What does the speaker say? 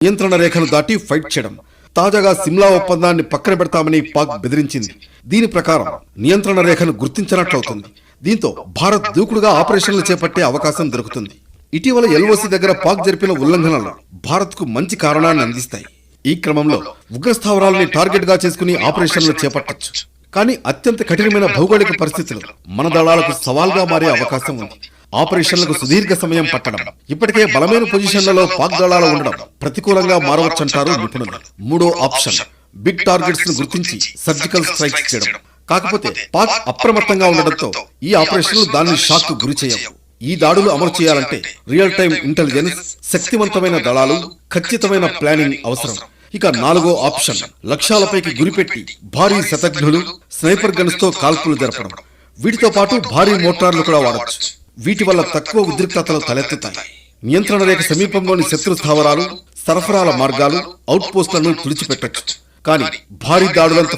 నియంత్రణ రేఖను దాటి ఫైట్ చేయడం. తాజాగా సిమ్లా ఒప్పందాన్ని పక్కన పెడతామని పాక్ బెదిరించింది. దీని ప్రకారం నియంత్రణ రేఖను గుర్తించినట్లవుతుంది. దీంతో భారత్ దూకుడుగా ఆపరేషన్లు చేపట్టే అవకాశం దొరుకుతుంది. ఇటీవల ఎల్ఓసి దగ్గర పాక్ జరిపిన ఉల్లంఘనలు భారత్ కు మంచి కారణాన్ని అందిస్తాయి. ఈ క్రమంలో ఉగ్రస్థావరాలని టార్గెట్ గా చేసుకుని ఆపరేషన్లు చేపట్టొచ్చు. కానీ అత్యంత కఠినమైన భౌగోళిక పరిస్థితులు మన దళాలకు సవాల్గా మారే అవకాశం ఉంది. ఆపరేషన్లకు సుదీర్ఘ సమయం పట్టడం, ఇప్పటికే బలమైన పొజిషన్లలో పాక్ దళాలు ఉండడం ప్రతికూలంగా మారవచ్చంటారు నిపుణులు. మూడో ఆప్షన్ బిగ్ టార్గెట్స్ ను గుర్తించి సర్జికల్ స్ట్రైక్స్ చేయడం. కాకపోతే పాక్ అప్రమత్తంగా ఉండడంతో ఈ ఆపరేషన్లు దాన్ని షాక్ కు గురి చేయవు. ఈ దాడులు అమలు చేయాలంటే రియల్ టైం ఇంటెలిజెన్స్, శక్తివంతమైన దళాలు, ఖచ్చితమైన ప్లానింగ్ అవసరం. ఇక నాలుగో ఆప్షన్ లక్ష్యాలపైకి గురిపెట్టి భారీ శతఘ్నులు, స్నైపర్ గన్స్ తో కాల్పులు జరపడం. వీటితో పాటు భారీ మోటార్లు కూడా వాడొచ్చు. వీటి వల్ల తక్కువ ఉద్రిక్తతలు తలెత్తుతాయి. నియంత్రణ రేఖ సమీపంలోని శత్రు స్థావరాలు, సరఫరాల మార్గాలు, అవుట్ పోస్టులను తుడిచిపెట్టొచ్చు. కానీ భారీ దాడులంత